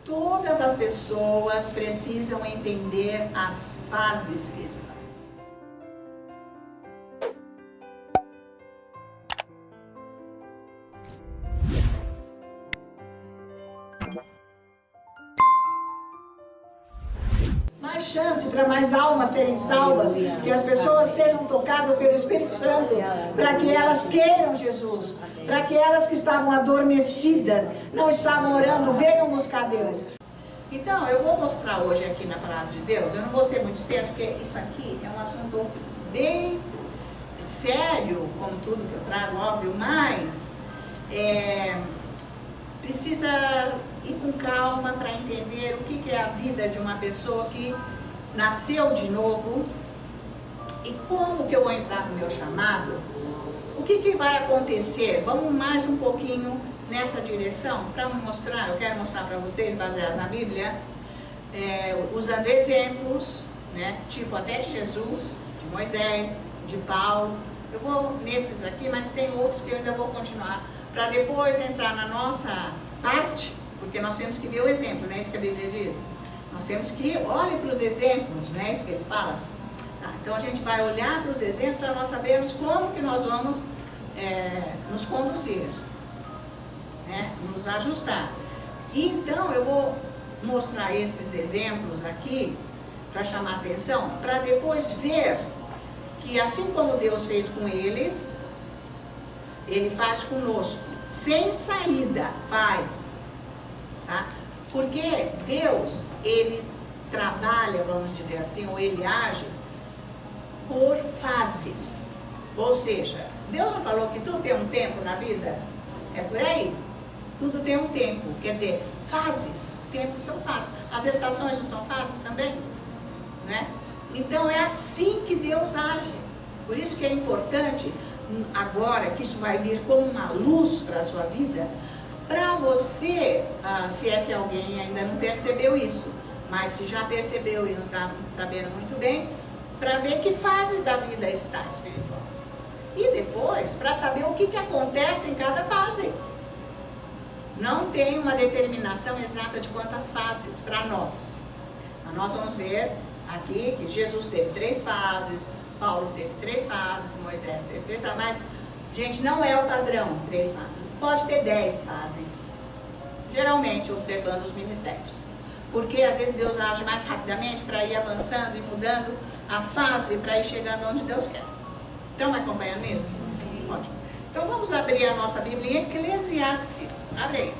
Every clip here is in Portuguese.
Todas as pessoas precisam entender as fases cristãs. Mais chance para mais almas serem salvas, que as pessoas sejam tocadas pelo Espírito Santo, para que elas queiram Jesus, para que elas que estavam adormecidas, não estavam orando, venham buscar Deus. Então, eu vou mostrar hoje aqui na Palavra de Deus, eu não vou ser muito extenso, porque isso aqui é um assunto bem sério, como tudo que eu trago, óbvio, mas precisa ir com calma para entender o que é a vida de uma pessoa que nasceu de novo e como que eu vou entrar no meu chamado, o que vai acontecer. Vamos mais um pouquinho nessa direção para mostrar, eu quero mostrar para vocês, baseado na Bíblia, usando exemplos, né, tipo até de Jesus, de Moisés, de Paulo. Eu vou nesses aqui, mas tem outros que eu ainda vou continuar, para depois entrar na nossa parte, porque nós temos que ver o exemplo, não é isso que a Bíblia diz? Nós temos que olhar para os exemplos, não é isso que ele fala? Tá, então a gente vai olhar para os exemplos para nós sabermos como que nós vamos nos conduzir, né? Nos ajustar. E então eu vou mostrar esses exemplos aqui para chamar a atenção, para depois ver que assim como Deus fez com eles, Ele faz conosco, sem saída, faz. Tá? Porque Deus, Ele trabalha, vamos dizer assim, ou Ele age por fases. Ou seja, Deus não falou que tudo tem um tempo na vida? É por aí. Tudo tem um tempo. Quer dizer, fases. Tempos são fases. As estações não são fases também? Né? Então é assim que Deus age. Por isso que é importante, agora que isso vai vir como uma luz para a sua vida, para você, se é que alguém ainda não percebeu isso, mas se já percebeu e não está sabendo muito bem, para ver que fase da vida está espiritual. E depois, para saber o que acontece em cada fase. Não tem uma determinação exata de quantas fases para nós. Mas nós vamos ver aqui que Jesus teve 3 fases, Paulo teve 3 fases, Moisés teve 3 fases, mas, gente, não é o padrão 3 fases. Pode ter 10 fases, geralmente observando os ministérios. Porque às vezes Deus age mais rapidamente para ir avançando e mudando a fase para ir chegando onde Deus quer. Estão me acompanhando isso? Ótimo. Então vamos abrir a nossa Bíblia em Eclesiastes. Abre aí.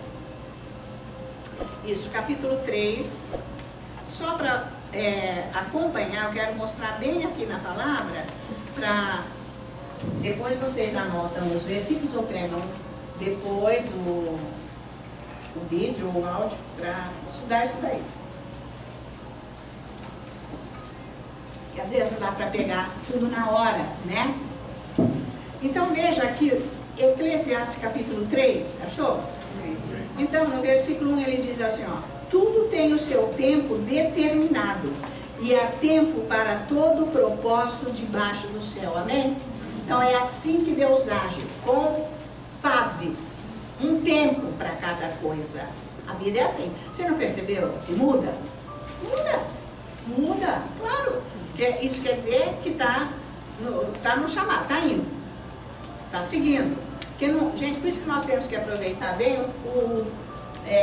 Isso, capítulo 3. Só para acompanhar, eu quero mostrar bem aqui na palavra, para depois vocês anotam os versículos ou pegam depois o vídeo ou o áudio para estudar isso daí. Porque às vezes não dá para pegar tudo na hora, né? Então veja aqui, Eclesiastes capítulo 3, achou? Então no versículo 1 ele diz assim, ó: tudo tem o seu tempo determinado, e há tempo para todo propósito debaixo do céu, amém? Então é assim que Deus age, com fases, um tempo para cada coisa. A vida é assim. Você não percebeu que muda? Muda, claro. Porque isso quer dizer que está no chamado, está indo, está seguindo. Porque não, gente, por isso que nós temos que aproveitar bem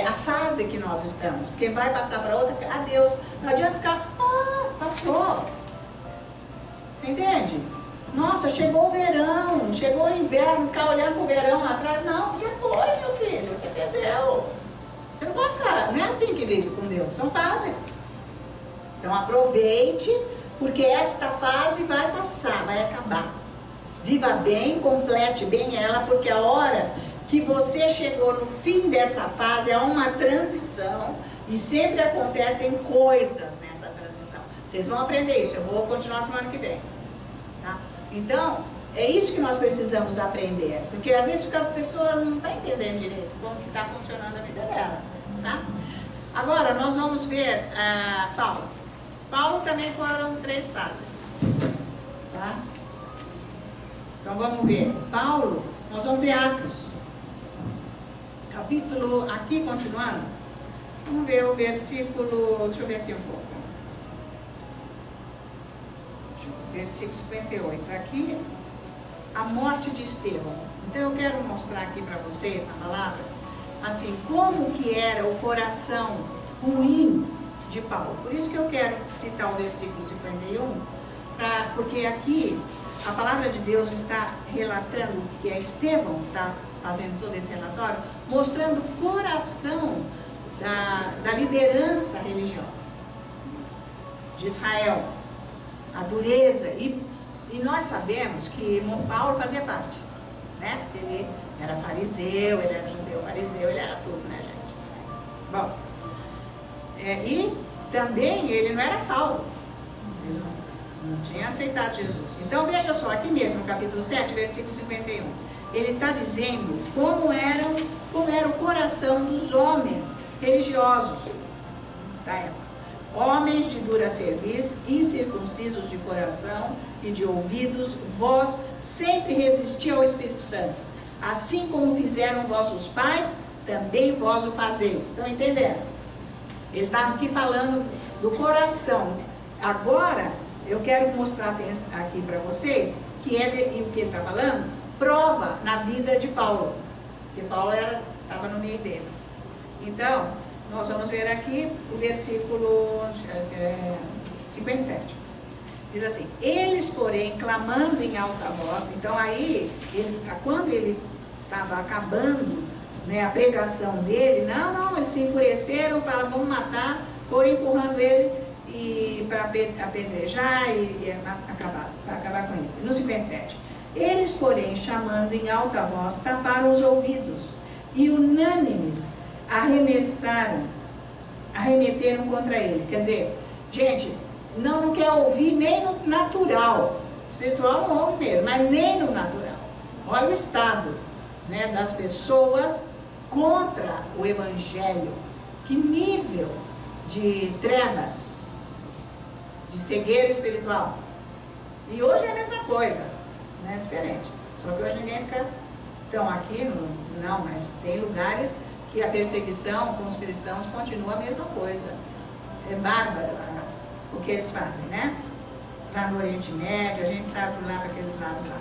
a fase que nós estamos, porque vai passar para outra, adeus. Não adianta ficar, passou. Você entende? Nossa, chegou o verão, chegou o inverno, ficar olhando para o verão lá atrás. Não, já foi, meu filho, você perdeu. Você não pode ficar, não é assim que vive com Deus, são fases. Então aproveite, porque esta fase vai passar, vai acabar. Viva bem, complete bem ela, porque a hora que você chegou no fim dessa fase é uma transição e sempre acontecem coisas nessa transição. Vocês vão aprender isso, eu vou continuar semana que vem. Tá? Então, é isso que nós precisamos aprender, porque às vezes a pessoa não está entendendo direito como que está funcionando a vida dela. Tá? Agora, nós vamos ver Paulo. Paulo também foram 3 fases. Tá? Então vamos ver. Paulo, nós vamos ver Atos. Capítulo, aqui continuando, Vamos ver o versículo, deixa eu ver aqui um pouco. Versículo 58. Aqui, a morte de Estevão. Então eu quero mostrar aqui para vocês, na palavra, assim, como que era o coração ruim de Paulo. Por isso que eu quero citar o versículo 51, porque aqui a palavra de Deus está relatando que é Estevão que está fazendo todo esse relatório, mostrando o coração da liderança religiosa de Israel, a dureza, e nós sabemos que Paulo fazia parte, né? Ele era fariseu, ele era judeu fariseu, ele era tudo, né, gente? Bom, e também ele não era salvo, ele não tinha aceitado Jesus. Então veja só, aqui mesmo no capítulo 7, versículo 51, ele está dizendo como era o coração dos homens religiosos da época. Homens de dura cerviz, incircuncisos de coração e de ouvidos, vós sempre resisti ao Espírito Santo. Assim como fizeram vossos pais, também vós o fazeis. Estão entendendo? Ele está aqui falando do coração. Agora, eu quero mostrar aqui para vocês que o que ele está falando prova na vida de Paulo. Porque Paulo estava no meio deles. Então, nós vamos ver aqui o versículo 57. Diz assim: eles, porém, clamando em alta voz. Então aí, quando ele estava acabando, né, a pregação dele, não, eles se enfureceram, falaram, vamos matar, foi empurrando ele para apedrejar e acabar com ele. No 57. Eles, porém, chamando em alta voz, taparam os ouvidos e unânimes arremeteram contra ele. Quer dizer, gente, não quer ouvir nem no natural. Espiritual não ouve mesmo, mas nem no natural. Olha o estado, né, das pessoas contra o Evangelho. Que nível de trevas, de cegueira espiritual. E hoje é a mesma coisa, né, diferente. Só que hoje ninguém fica tão aqui, não, mas tem lugares que a perseguição com os cristãos continua a mesma coisa. É bárbaro o que eles fazem, né? Lá no Oriente Médio, a gente sabe por lá para aqueles lados lá.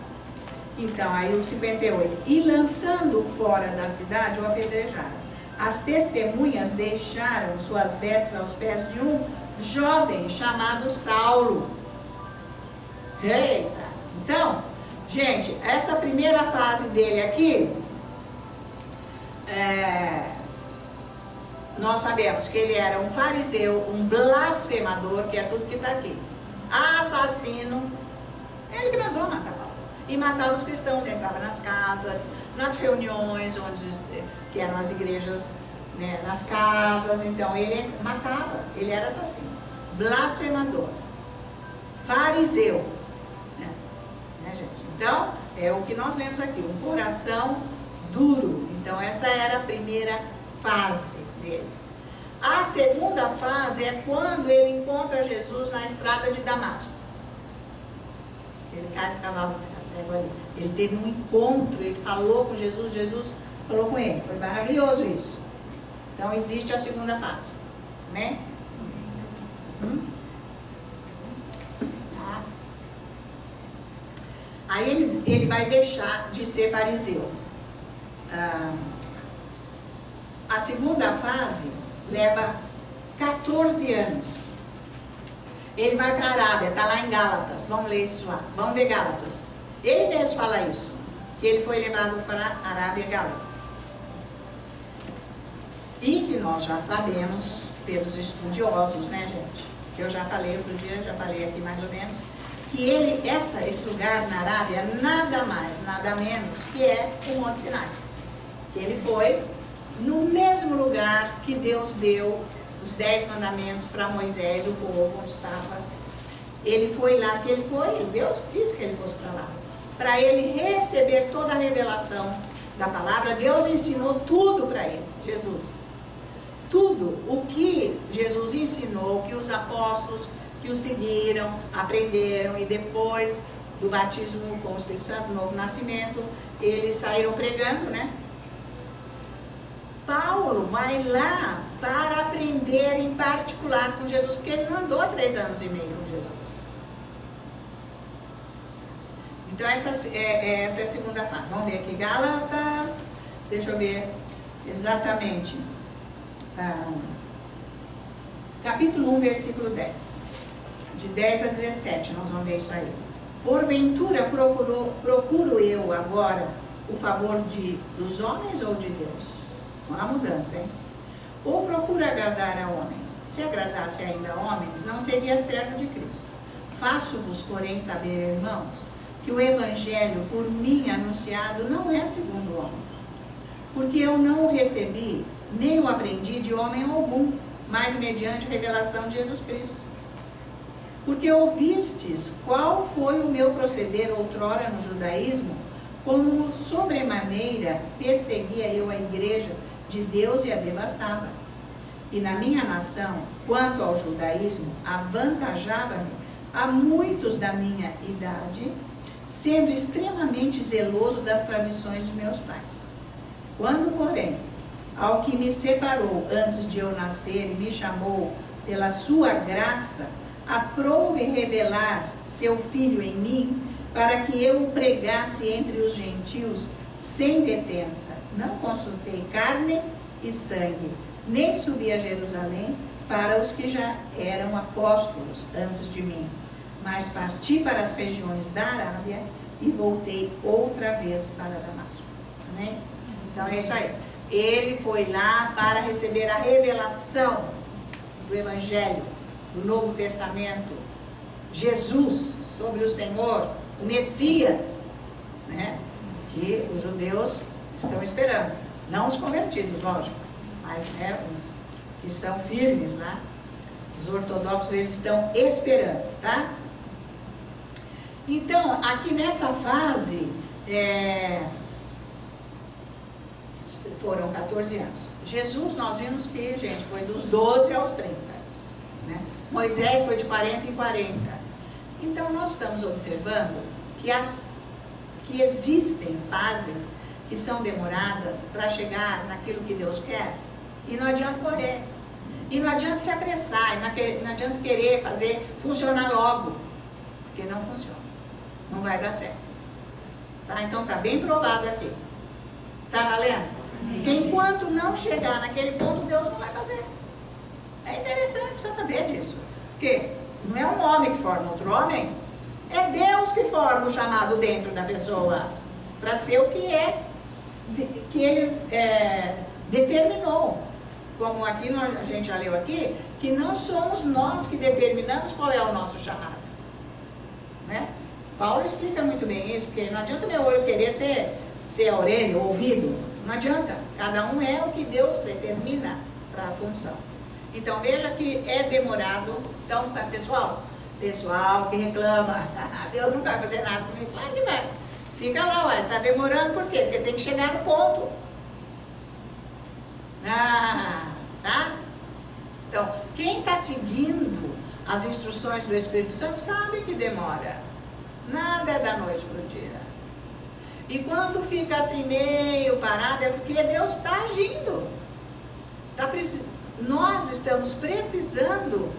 Então, aí o 58. E lançando fora da cidade, o apedrejaram. As testemunhas deixaram suas vestes aos pés de um jovem chamado Saulo. Eita! Então, gente, essa primeira fase dele aqui, nós sabemos que ele era um fariseu, um blasfemador, que é tudo que está aqui, assassino, ele que mandou matar Paulo, e matava os cristãos, entrava nas casas, nas reuniões, que eram as igrejas, né, nas casas, então ele matava, ele era assassino, blasfemador, fariseu, né, gente? Então, é o que nós lemos aqui, um coração duro. Então essa era a primeira fase dele. A segunda fase é quando ele encontra Jesus na estrada de Damasco. Ele cai do cavalo, fica cego ali. Ele teve um encontro, ele falou com Jesus, Jesus falou com ele. Foi maravilhoso isso. Então existe a segunda fase. Amém? Tá. Aí ele vai deixar de ser fariseu. A segunda fase leva 14 anos. Ele vai para a Arábia, está lá em Gálatas. Vamos ler isso lá. Vamos ver Gálatas. Ele mesmo fala isso, que ele foi levado para a Arábia, Gálatas. E que nós já sabemos, pelos estudiosos, né, gente? Que eu já falei outro dia, já falei aqui mais ou menos, que esse lugar na Arábia, nada mais, nada menos que é o Monte Sinai. Que ele foi no mesmo lugar que Deus deu os 10 mandamentos para Moisés, o povo onde estava. Ele foi lá, que ele foi, Deus quis que ele fosse para lá, para ele receber toda a revelação da palavra. Deus ensinou tudo para ele, Jesus. Tudo o que Jesus ensinou, que os apóstolos que o seguiram, aprenderam, e depois do batismo com o Espírito Santo, novo nascimento, eles saíram pregando, né? Paulo vai lá para aprender em particular com Jesus, porque ele não andou 3 anos e meio com Jesus. Então essa é a segunda fase. Vamos ver aqui, Gálatas, deixa eu ver exatamente, capítulo 1, versículo 10, de 10 a 17, nós vamos ver isso aí. Porventura procuro eu agora o favor dos homens ou de Deus? Uma mudança, hein? Ou procuro agradar a homens? Se agradasse ainda a homens, não seria servo de Cristo. Faço-vos, porém, saber, irmãos, que o evangelho por mim anunciado não é segundo o homem. Porque eu não o recebi, nem o aprendi de homem algum, mas mediante a revelação de Jesus Cristo. Porque ouvistes qual foi o meu proceder outrora no judaísmo, como sobremaneira perseguia eu a igreja de Deus e a devastava. E na minha nação, quanto ao judaísmo, avantajava-me a muitos da minha idade, sendo extremamente zeloso das tradições de meus pais. Quando, porém, ao que me separou antes de eu nascer e me chamou pela sua graça, aprouve revelar seu Filho em mim, para que eu o pregasse entre os gentios sem detença. Não consultei carne e sangue, nem subi a Jerusalém para os que já eram apóstolos antes de mim, mas parti para as regiões da Arábia e voltei outra vez para Damasco. Amém? Então é isso aí. Ele foi lá para receber a revelação do Evangelho, do Novo Testamento, Jesus sobre o Senhor, o Messias, né? Que os judeus estão esperando. Não os convertidos, lógico, mas os que são firmes lá, os ortodoxos, eles estão esperando, tá? Então, aqui nessa fase, foram 14 anos. Jesus, nós vimos que, gente, foi dos 12 aos 30. Né? Moisés foi de 40 em 40. Então, nós estamos observando que existem fases que são demoradas para chegar naquilo que Deus quer. E não adianta correr. E não adianta se apressar. E não adianta querer fazer funcionar logo. Porque não funciona. Não vai dar certo. Tá? Então, está bem provado aqui. Tá valendo? Porque enquanto não chegar naquele ponto, Deus não vai fazer. É interessante, precisa saber disso. Porque não é um homem que forma outro homem, é Deus que forma o chamado dentro da pessoa para ser o que ele determinou. Como aqui a gente já leu aqui, que não somos nós que determinamos qual é o nosso chamado. Né? Paulo explica muito bem isso, porque não adianta meu olho querer ser a orelha, o ouvido. Não adianta, cada um é o que Deus determina para a função. Então veja que é demorado. Então, pessoal que reclama, Deus não vai fazer nada comigo, claro que vai. Fica lá, está demorando por quê? Porque tem que chegar no ponto. Tá? Então, quem está seguindo as instruções do Espírito Santo sabe que demora. Nada é da noite para o dia. E quando fica assim meio parado, é porque Deus está agindo. Nós estamos precisando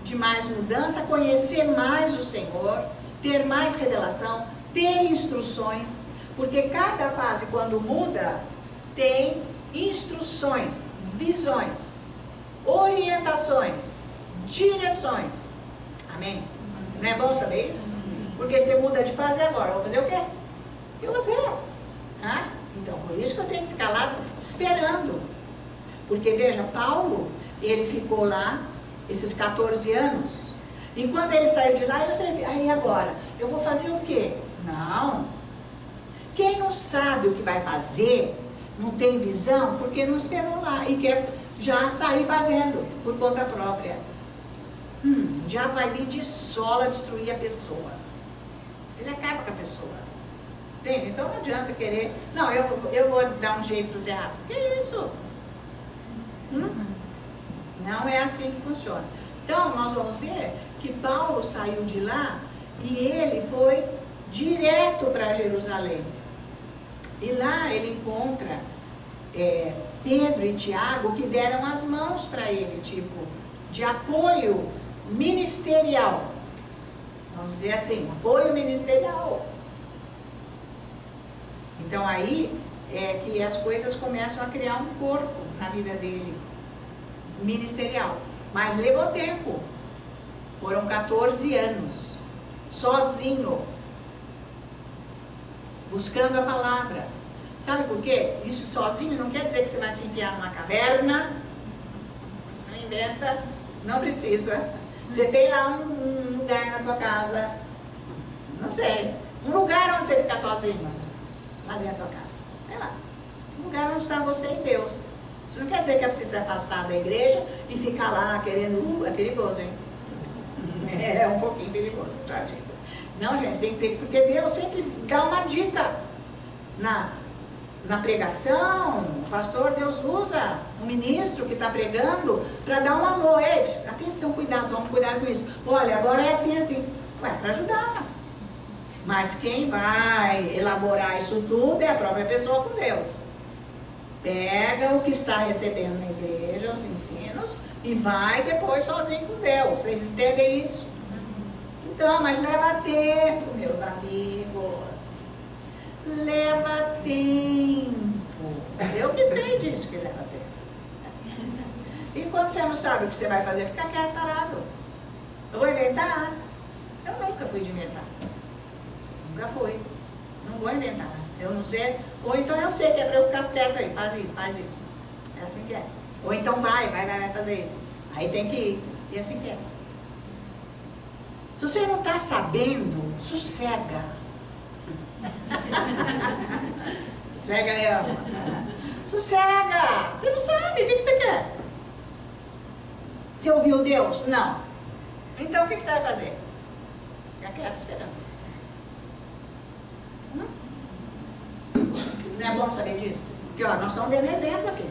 de mais mudança, conhecer mais o Senhor, ter mais revelação, ter instruções. Porque cada fase, quando muda, tem instruções, visões, orientações, direções. Amém? Não é bom saber isso? Porque você muda de fase agora. Vou fazer o quê? O que eu vou fazer? Então, por isso que eu tenho que ficar lá esperando. Porque, veja, Paulo, ele ficou lá esses 14 anos. E quando ele saiu de lá, ele disse, aí agora, eu vou fazer o quê? Não. Quem não sabe o que vai fazer, não tem visão, porque não esperou lá e quer já sair fazendo por conta própria. O diabo vai vir de sola destruir a pessoa. Ele acaba com a pessoa. Entende? Então não adianta querer, não, eu vou dar um jeito para ser rápido. Que isso? Não é assim que funciona. Então nós vamos ver que Paulo saiu de lá e ele foi direto para Jerusalém. E lá ele encontra Pedro e Tiago que deram as mãos para ele, tipo, de apoio ministerial. Vamos dizer assim, apoio ministerial. Então aí é que as coisas começam a criar um corpo na vida dele, ministerial. Mas levou tempo. Foram 14 anos, sozinho, buscando a palavra. Sabe por quê? Isso sozinho não quer dizer que você vai se enfiar numa caverna, não inventa, não precisa. Você tem lá um lugar na tua casa, não sei, um lugar onde você fica sozinho, lá dentro da tua casa, sei lá, um lugar onde está você e Deus. Isso não quer dizer que é preciso se afastar da igreja e ficar lá querendo, é perigoso, hein? É um pouquinho perigoso, tá? Não, gente, tem que, porque Deus sempre dá uma dica na pregação. O pastor, Deus usa o ministro que está pregando para dar um alô. Ei, atenção, cuidado, vamos cuidar com isso. Olha, agora é assim, assim. Ué, para ajudar. Mas quem vai elaborar isso tudo é a própria pessoa com Deus. Pega o que está recebendo na igreja, os ensinos, e vai depois sozinho com Deus. Vocês entendem isso? Então, mas leva tempo, meus amigos. Leva tempo. Eu que sei disso que leva tempo. E quando você não sabe o que você vai fazer, fica quieto, parado. Eu vou inventar? Eu nunca fui de inventar. Nunca fui. Não vou inventar. Eu não sei. Ou então eu sei que é para eu ficar quieto aí. Faz isso, faz isso. É assim que é. Ou então vai fazer isso. Aí tem que ir. E assim que é. Se você não está sabendo, sossega. Sossega, Leão. Sossega. Você não sabe. O que você quer? Você ouviu Deus? Não. Então o que você vai fazer? Fica quieto esperando. Não é bom saber disso? Porque ó, nós estamos dando exemplo aqui.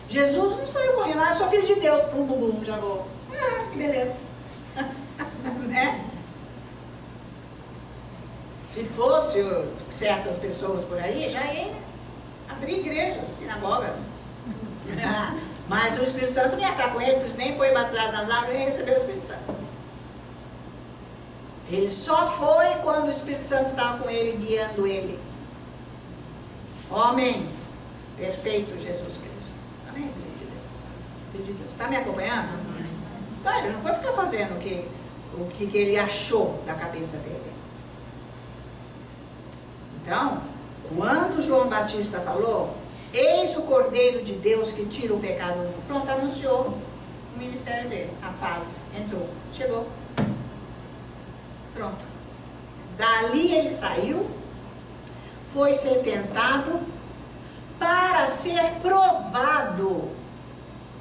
Jesus não saiu correndo lá, eu sou filho de Deus, pum, bum, bum, já vou. Ah, que beleza. Né? Se fosse certas pessoas por aí, já ia abrir igrejas, sinagogas. Mas o Espírito Santo não ia estar com ele, por isso nem foi batizado nas águas, nem recebeu o Espírito Santo. Ele só foi quando o Espírito Santo estava com ele, guiando ele. Homem perfeito, Jesus Cristo. Amém, filho de Deus. Filho de Deus. Está me acompanhando? Então, ele não foi ficar fazendo o que ele achou da cabeça dele. Então, quando João Batista falou, eis o Cordeiro de Deus que tira o pecado do mundo, pronto, anunciou o ministério dele. A fase entrou, chegou. Pronto. Dali ele saiu, foi ser tentado para ser provado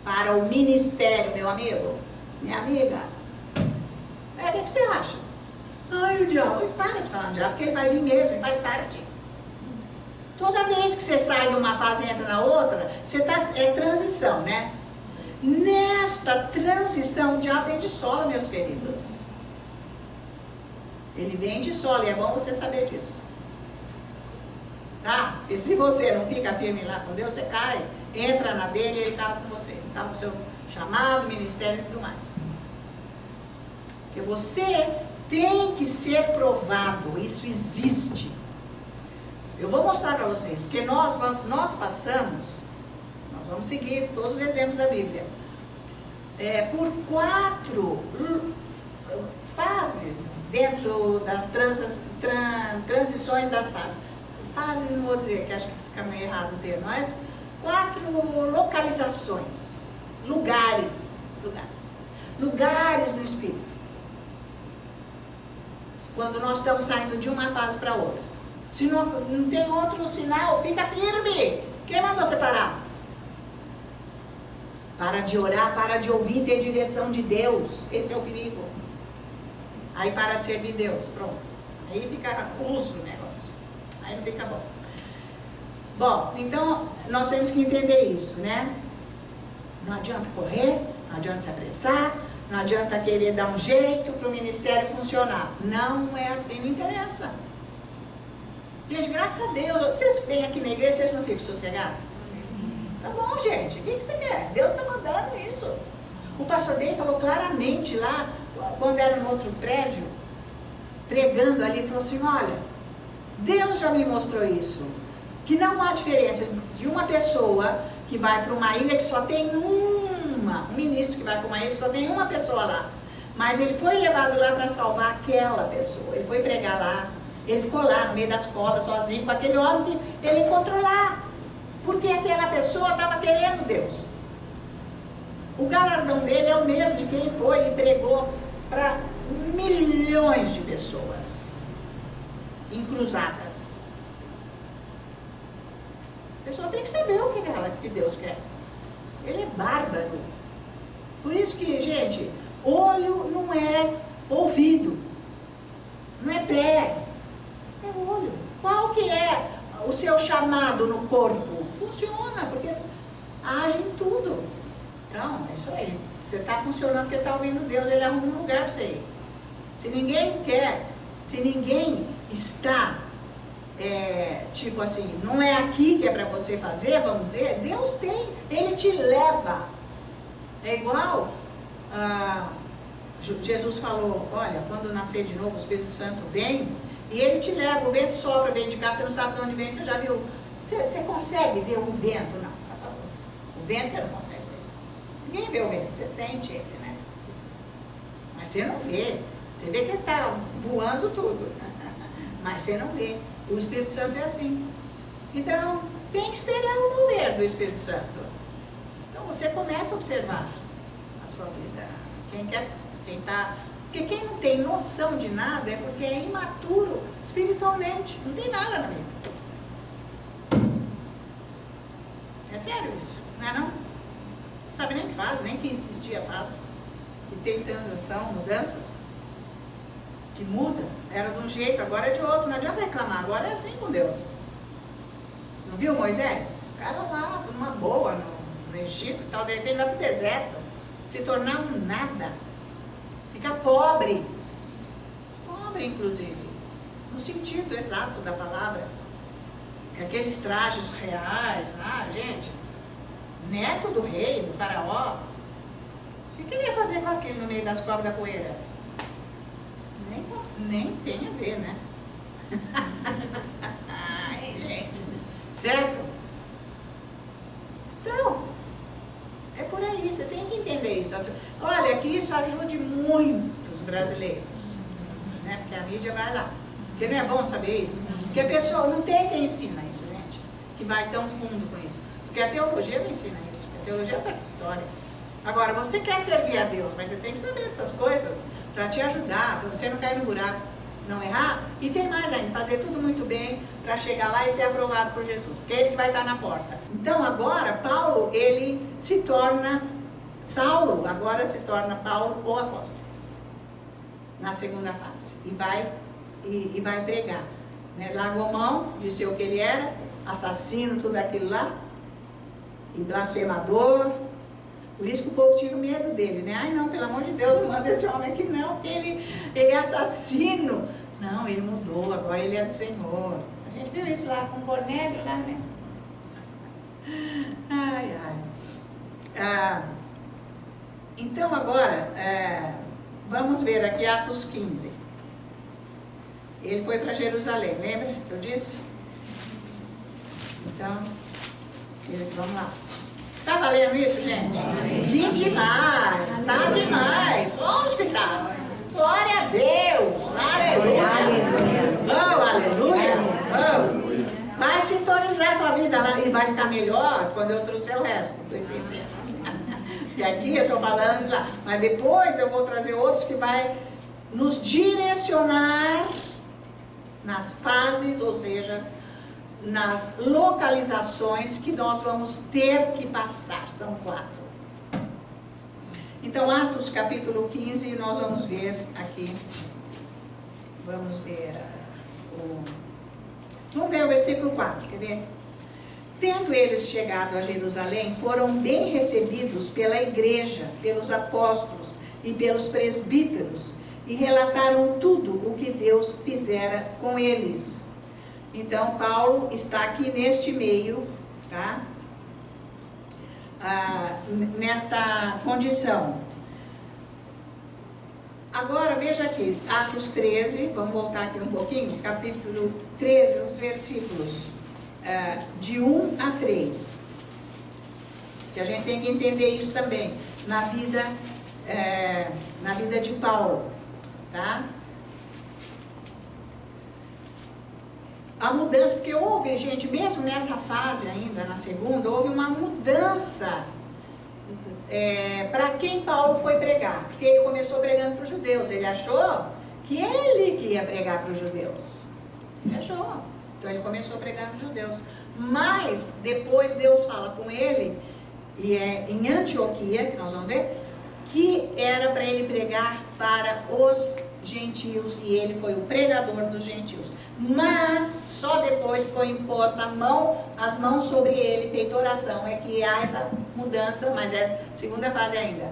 para o ministério, meu amigo, minha amiga. O que você acha? Ai, o diabo, para de falar diabo, porque ele vai vir mesmo e faz parte. Toda vez que você sai de uma fase e entra na outra, é transição, né? Nesta transição, o diabo vem de sola, meus queridos. Ele vem de sola e é bom você saber disso. Tá? Porque se você não fica firme lá com Deus, você cai, entra na dele e ele acaba com você. Acaba com o seu chamado, ministério e tudo mais. Porque você tem que ser provado. Isso existe. Eu vou mostrar para vocês. Porque nós passamos, nós vamos seguir todos os exemplos da Bíblia, por 4 fases dentro das transições das fases. Fase, não vou dizer, que acho que fica meio errado o termo, mas 4 localizações, lugares no Espírito. Quando nós estamos saindo de uma fase para outra. Se não tem outro sinal, fica firme. Quem mandou você parar? Para de orar, para de ouvir, ter direção de Deus. Esse é o perigo. Aí para de servir Deus, pronto. Aí fica uso o negócio. Aí não fica bom. Bom, então nós temos que entender isso, né? Não adianta correr, não adianta se apressar, não adianta querer dar um jeito para o ministério funcionar. Não é assim, não interessa. Gente, graças a Deus, vocês vêm aqui na igreja, vocês não ficam sossegados? Tá bom, gente, o que você quer? Deus está mandando isso. O pastor dele falou claramente lá, quando era no outro prédio, pregando ali, falou assim, olha, Deus já me mostrou isso, que não há diferença de uma pessoa que vai para uma ilha que só tem um ministro que vai para uma ilha que só tem uma pessoa lá, mas ele foi levado lá para salvar aquela pessoa, ele foi pregar lá, ele ficou lá no meio das cobras sozinho com aquele homem que ele encontrou lá, porque aquela pessoa estava querendo Deus. O galardão dele é o mesmo de quem foi e pregou para milhões de pessoas encruzadas. A pessoa tem que saber o que Deus quer. Ele é bárbaro. Por isso que, gente, olho não é ouvido, não é pé, é olho. Qual que é o seu chamado no corpo? Funciona, porque age em tudo. Então, é isso aí. Você está funcionando porque está ouvindo Deus, Ele arruma um lugar para você ir. Se ninguém quer, se ninguém está, tipo assim, não é aqui que é para você fazer, vamos dizer, Deus tem, Ele te leva. É igual, Jesus falou, olha, quando nascer de novo o Espírito Santo vem, e Ele te leva, o vento sopra, vem de cá, você não sabe de onde vem, você já viu, você consegue ver o vento? Não, faça favor. O vento você não consegue ver. Ninguém vê o vento, você sente ele, né? Mas você não vê. Você vê que ele está voando tudo. Mas você não vê. O Espírito Santo é assim. Então, tem que esperar o mover do Espírito Santo. Então, você começa a observar a sua vida. Porque quem não tem noção de nada é porque é imaturo espiritualmente. Não tem nada na vida. É sério isso, não é não? Não sabe nem o que faz, nem que existia faz. Que tem transação, mudanças. Que muda. Era de um jeito, agora é de outro. Não adianta reclamar, agora é assim com Deus. Não viu Moisés? O cara lá, numa boa, no Egito e tal, de repente vai para o deserto. Se tornar um nada. Ficar pobre. Pobre, inclusive. No sentido exato da palavra. Aqueles trajes reais, gente, neto do rei, do faraó, o que ele ia fazer com aquele no meio das cobras da poeira? Nem tem a ver, né? Ai, gente, certo? Então, é por aí, você tem que entender isso. Olha, que isso ajude muitos brasileiros, né? Porque a mídia vai lá. Porque não é bom saber isso? Porque a pessoa não tem quem ensina isso, gente, que vai tão fundo com isso. Porque a teologia não ensina isso, a teologia está com história. Agora, você quer servir a Deus, mas você tem que saber dessas coisas para te ajudar, para você não cair no buraco, não errar. E tem mais ainda, fazer tudo muito bem para chegar lá e ser aprovado por Jesus, porque é Ele que vai estar na porta. Então agora, Paulo, ele se torna, Saulo agora se torna Paulo o apóstolo, na segunda fase, e vai pregar. Né? Largou mão de ser o que ele era, assassino, tudo aquilo lá, e blasfemador. Por isso que o povo tinha medo dele, né? Ai não, pelo amor de Deus, não manda esse homem aqui não, porque ele é assassino. Não, ele mudou, agora ele é do Senhor. A gente viu isso lá com Cornélio, lá, né? Ai, ai. Então agora, vamos ver aqui Atos 15. Ele foi para Jerusalém, lembra que eu disse? Então, vamos lá. Tá valendo isso, gente? Li demais, tá demais. Onde que tá? Glória a Deus, aleluia. Oh, aleluia. Oh. Vai sintonizar sua vida lá e vai ficar melhor quando eu trouxer o resto. Estou sincero. E aqui eu estou falando lá, mas depois eu vou trazer outros que vai nos direcionar nas fases, ou seja, nas localizações que nós vamos ter que passar. São 4. Então, Atos capítulo 15, nós vamos ver aqui. Vamos ver vamos ver o versículo 4, quer ver? Tendo eles chegado a Jerusalém, foram bem recebidos pela igreja, pelos apóstolos e pelos presbíteros, e relataram tudo o que Deus fizera com eles. Então, Paulo está aqui neste meio, tá? nesta condição. Agora, veja aqui, Atos 13, vamos voltar aqui um pouquinho, capítulo 13, os versículos de 1 a 3. Que a gente tem que entender isso também, na vida de Paulo, tá? A mudança, porque houve, gente, mesmo nessa fase ainda, na segunda, houve uma mudança para quem Paulo foi pregar. Porque ele começou pregando para os judeus. Ele achou que ele que ia pregar para os judeus. Ele achou. Então ele começou pregando para os judeus. Mas depois Deus fala com ele, e é em Antioquia, que nós vamos ver, que era para ele pregar para os gentios, e ele foi o pregador dos gentios. Mas só depois que foi imposta as mãos sobre ele, feita oração, é que há essa mudança, mas é a segunda fase ainda,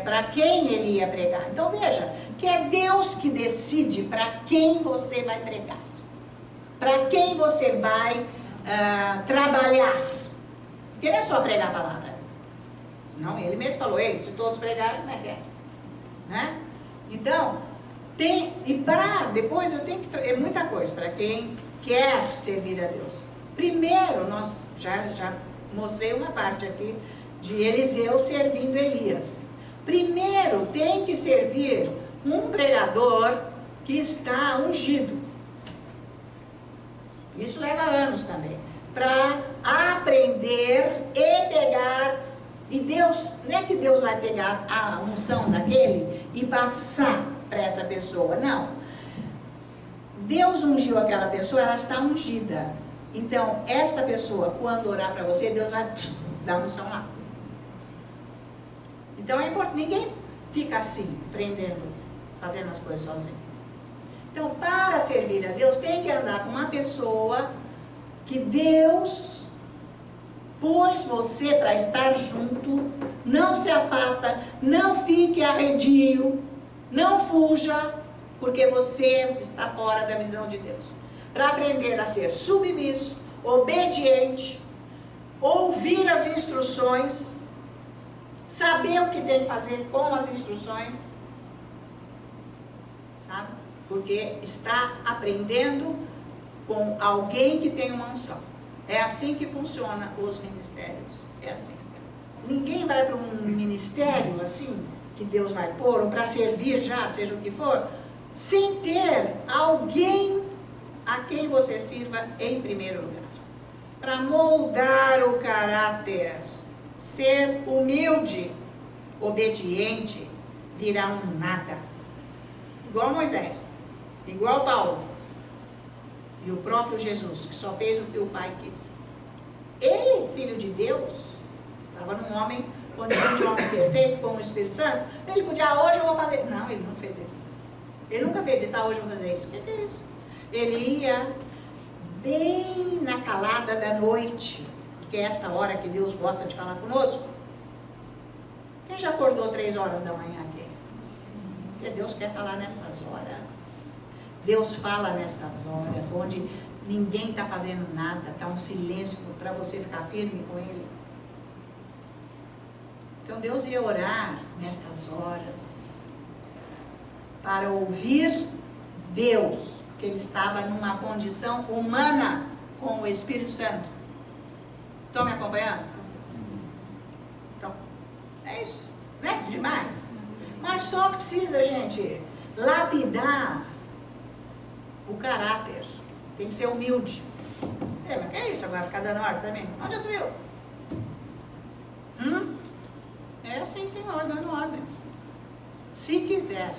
para quem ele ia pregar. Então veja, que é Deus que decide para quem você vai pregar, para quem você vai trabalhar, porque não é só pregar a palavra, senão ele mesmo falou, ei, se todos pregarem, como é que é? Né? Então, depois eu tenho que trazer muita coisa para quem quer servir a Deus. Primeiro, nós já mostrei uma parte aqui de Eliseu servindo Elias. Primeiro, tem que servir um pregador que está ungido. Isso leva anos também, para aprender e pegar. E Deus, não é que Deus vai pegar a unção daquele e passar para essa pessoa, não. Deus ungiu aquela pessoa, ela está ungida. Então, esta pessoa, quando orar para você, Deus vai dar unção lá. Então, é importante, ninguém fica assim, prendendo, fazendo as coisas sozinho. Então, para servir a Deus, tem que andar com uma pessoa que Deus pôs você para estar junto. Não se afasta, não fique arredio, não fuja, porque você está fora da visão de Deus. Para aprender a ser submisso, obediente, ouvir as instruções, saber o que tem que fazer com as instruções, sabe? Porque está aprendendo com alguém que tem uma unção. É assim que funciona os ministérios. É assim. Ninguém vai para um ministério assim, que Deus vai pôr, ou para servir já, seja o que for, sem ter alguém a quem você sirva em primeiro lugar. Para moldar o caráter, ser humilde, obediente, virar um nada. Igual Moisés, igual Paulo, e o próprio Jesus, que só fez o que o Pai quis. Ele, filho de Deus, estava num homem, condição de homem perfeito, com o Espírito Santo, ele podia, hoje eu vou fazer. Não, ele não fez isso. Ele nunca fez isso, hoje eu vou fazer isso. O que é isso? Ele ia bem na calada da noite, que é esta hora que Deus gosta de falar conosco. Quem já acordou 3 horas da manhã aqui? Porque Deus quer falar nessas horas. Deus fala nestas horas, onde ninguém está fazendo nada, está um silêncio para você ficar firme com Ele. Então Deus ia orar nestas horas, para ouvir Deus, porque Ele estava numa condição humana com o Espírito Santo. Estão me acompanhando? Então, é isso, né? Demais. Mas só que precisa, gente, lapidar o caráter. Tem que ser humilde. Mas que é isso agora, ficar dando ordem para mim? Onde já se viu? É assim, Senhor, dando ordens. Se quiser,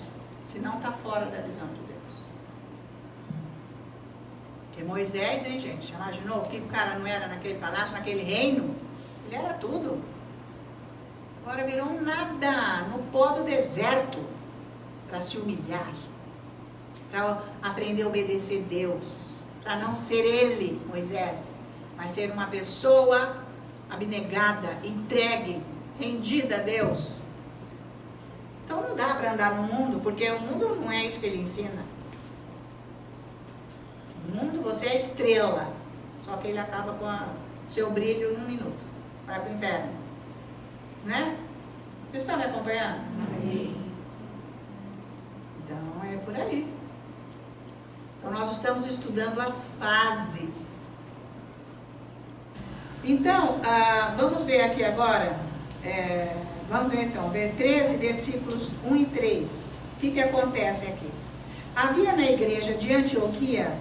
senão está fora da visão de Deus. Porque Moisés, hein, gente? Imaginou que o cara não era naquele palácio, naquele reino? Ele era tudo. Agora virou um nada, no pó do deserto, para se humilhar, para aprender a obedecer Deus, para não ser ele, Moisés, mas ser uma pessoa abnegada, entregue, rendida a Deus. Então não dá para andar no mundo, porque o mundo não é isso que ele ensina. No mundo você é estrela, só que ele acaba com seu brilho num minuto. vai para o inferno. Né? Vocês estão me acompanhando? Sim. Então é por aí. Então nós estamos estudando as fases. Então, vamos ver aqui agora, vamos ver então, ver 13 versículos 1 e 3. O que acontece aqui? Havia na igreja de Antioquia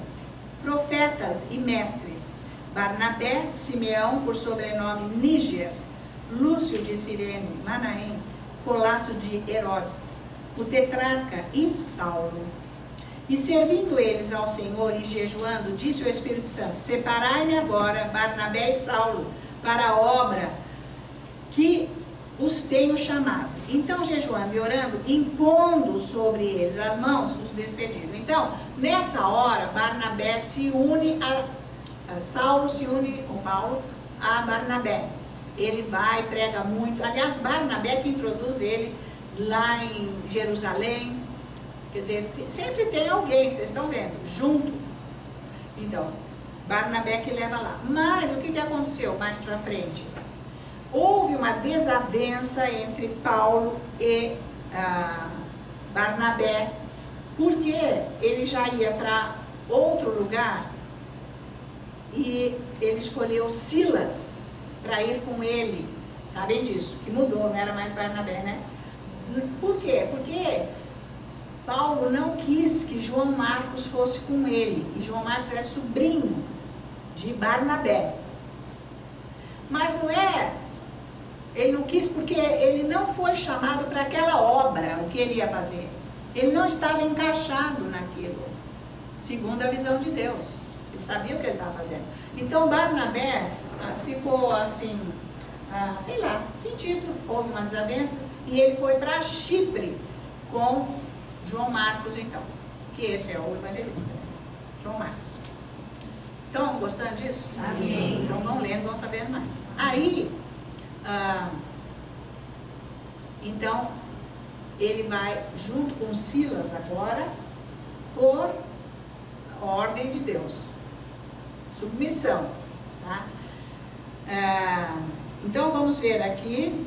profetas e mestres, Barnabé, Simeão, por sobrenome Níger, Lúcio de Cirene, Manaém, Colasso de Herodes, o tetrarca e Saulo. E servindo eles ao Senhor e jejuando, disse o Espírito Santo: separai-me agora Barnabé e Saulo para a obra que os tenho chamado. Então, jejuando e orando, impondo sobre eles as mãos, os despediram. Então, nessa hora, Barnabé se une Saulo se une com Paulo a Barnabé. Ele vai, prega muito. Aliás, Barnabé que introduz ele lá em Jerusalém. Quer dizer, sempre tem alguém, vocês estão vendo, junto. Então, Barnabé que leva lá. Mas o que aconteceu mais para frente? Houve uma desavença entre Paulo e Barnabé, porque ele já ia para outro lugar e ele escolheu Silas para ir com ele. Sabem disso, que mudou, não era mais Barnabé, né? Por quê? Porque Paulo não quis que João Marcos fosse com ele. E João Marcos é sobrinho de Barnabé. Mas não é... Ele não quis porque ele não foi chamado para aquela obra, o que ele ia fazer. Ele não estava encaixado naquilo, segundo a visão de Deus. Ele sabia o que ele estava fazendo. Então Barnabé ficou assim, sei lá, sentido. Houve uma desavença e ele foi para Chipre com João Marcos, então. Que esse é o evangelista, né? João Marcos. Estão gostando disso? Amém. Então vão lendo, vão sabendo mais. Aí... então ele vai junto com Silas agora por ordem de Deus, submissão, tá? Então vamos ver aqui,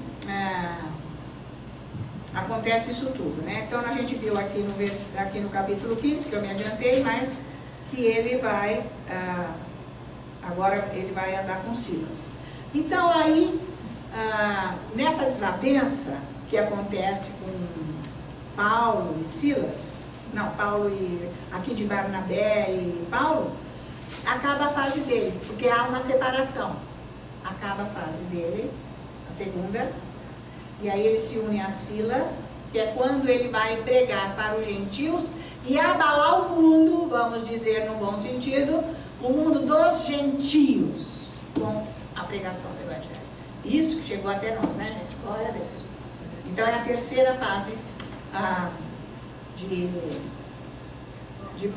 acontece isso tudo, né? Então a gente viu aqui no capítulo 15, que eu me adiantei, mas que ele vai agora ele vai andar com Silas. Então aí nessa desavença que acontece com Paulo e Silas, não, Paulo e aqui de Barnabé e Paulo, acaba a fase dele, porque há uma separação. Acaba a fase dele, a segunda, e aí ele se une a Silas, que é quando ele vai pregar para os gentios e abalar o mundo, vamos dizer no bom sentido, o mundo dos gentios, com a pregação do Evangelho. Isso que chegou até nós, né, gente? Glória a Deus. Então é a terceira fase de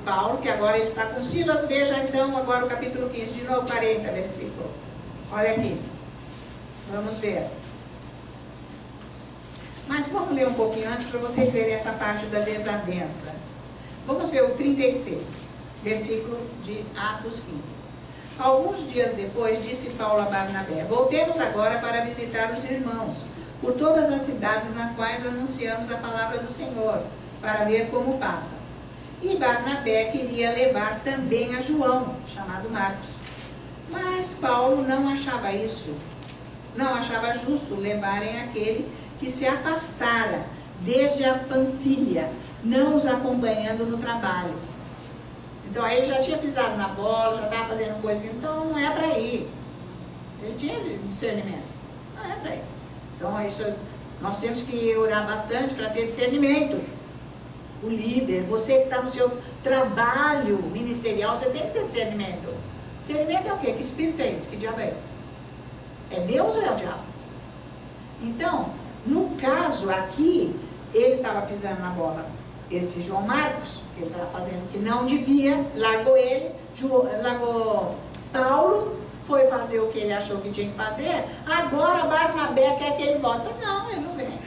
Paulo, que agora ele está com Silas. Veja então agora o capítulo 15, de novo 40 versículo. Olha aqui. Vamos ver. Mas vamos ler um pouquinho antes para vocês verem essa parte da desavença. Vamos ver o 36, versículo de Atos 15. Alguns dias depois, disse Paulo a Barnabé: voltemos agora para visitar os irmãos, por todas as cidades nas quais anunciamos a palavra do Senhor, para ver como passam. E Barnabé queria levar também a João, chamado Marcos. Mas Paulo não achava justo levarem aquele que se afastara desde a Panfilha, não os acompanhando no trabalho. Então aí ele já tinha pisado na bola, já estava fazendo coisa que então não é para ir. Ele tinha discernimento, não é para ir. Então isso, nós temos que orar bastante para ter discernimento. O líder, você que está no seu trabalho ministerial, você tem que ter discernimento. Discernimento é o quê? Que espírito é esse? Que diabo é esse? É Deus ou é o diabo? Então, no caso aqui, ele estava pisando na bola. Esse João Marcos, ele estava fazendo o que não devia, largou ele, largou Paulo, foi fazer o que ele achou que tinha que fazer. Agora Barnabé quer que ele volte. Não, ele não vem.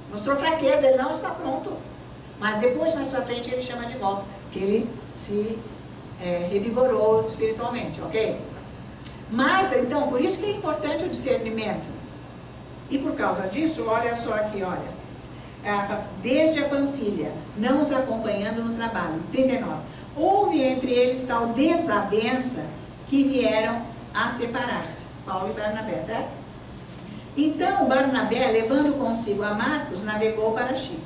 Mostrou fraqueza, ele não está pronto. Mas depois, mais pra frente, ele chama de volta, porque ele se revigorou espiritualmente, ok? Mas, então, por isso que é importante o discernimento. E por causa disso, olha só aqui, olha. Desde a Panfilha, não os acompanhando no trabalho. 39. Houve entre eles tal desavença que vieram a separar-se. Paulo e Barnabé, certo? Então, Barnabé, levando consigo a Marcos, navegou para Chipre.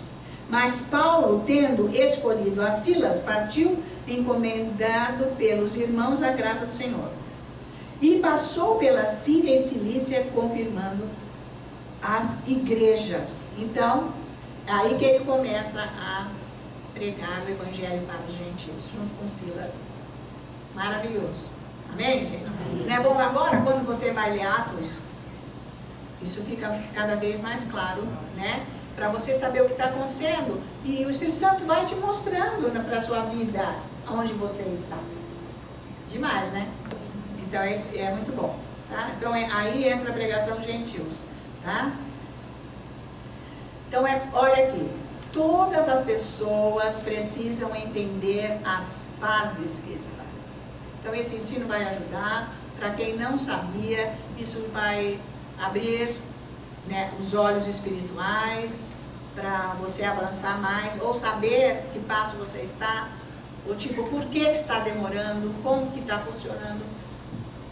Mas Paulo, tendo escolhido a Silas, partiu, encomendado pelos irmãos à graça do Senhor. E passou pela Síria e Cilícia, confirmando as igrejas. Então, aí que ele começa a pregar o evangelho para os gentios, junto com Silas. Maravilhoso. Amém, gente? Amém. Não é bom agora, quando você vai ler Atos, isso fica cada vez mais claro, né? Para você saber o que está acontecendo. E o Espírito Santo vai te mostrando para a sua vida onde você está. Demais, né? Então, isso é muito bom. Tá? Então, aí entra a pregação dos gentios. Tá? Então, olha aqui. Todas as pessoas precisam entender as fases que estão. Então, esse ensino vai ajudar. Para quem não sabia, isso vai abrir, né, os olhos espirituais para você avançar mais, ou saber que passo você está, ou tipo, por que está demorando, como que está funcionando.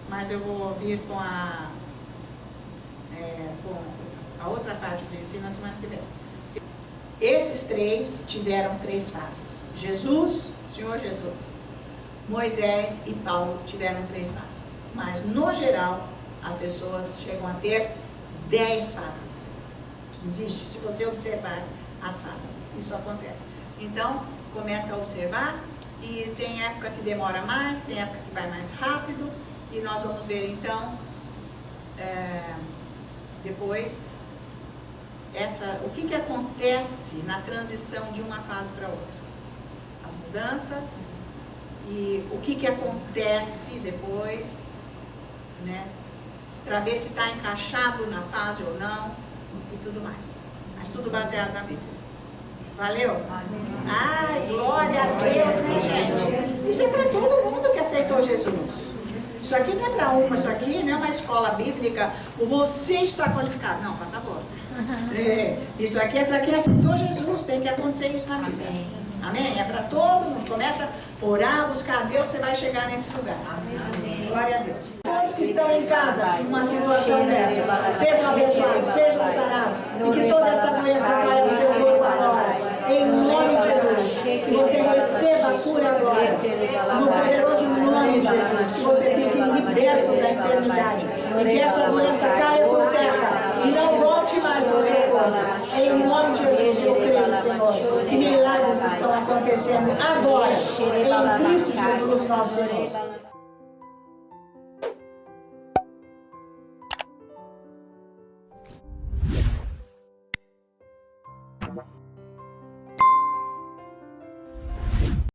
Mas eu vou vir com a outra parte do ensino na semana que vem. Esses três tiveram 3 fases. Jesus, Senhor Jesus, Moisés e Paulo tiveram 3 fases. Mas, no geral, as pessoas chegam a ter 10 fases. Existe, se você observar as fases, isso acontece. Então, começa a observar, e tem época que demora mais, tem época que vai mais rápido, e nós vamos ver então, depois, o que acontece na transição de uma fase para outra. As mudanças, e o que acontece depois, né? Para ver se está encaixado na fase ou não, e tudo mais. Mas tudo baseado na Bíblia. Valeu? Ai, glória a Deus, né, gente? Isso é para todo mundo que aceitou Jesus. Isso aqui não é para uma, isso aqui não é uma escola bíblica, ou você está qualificado. Não, faz favor. Isso aqui é para quem aceitou Jesus, tem que acontecer isso na vida. Amém? É para todo mundo. Começa a orar, buscar a Deus, você vai chegar nesse lugar. Amém. Glória a Deus. Todos que estão em casa, numa situação dessa, sejam abençoados, sejam sarados, e que toda essa doença saia do seu corpo agora. Em nome de Jesus. Que você receba a cura agora. No poderoso nome de Jesus. Que você fique liberto da enfermidade. E que essa doença caia por terra e não volte mais no seu corpo. Em nome de Jesus, eu creio, Senhor, que milagres estão acontecendo agora. Em Cristo Jesus, nosso Senhor.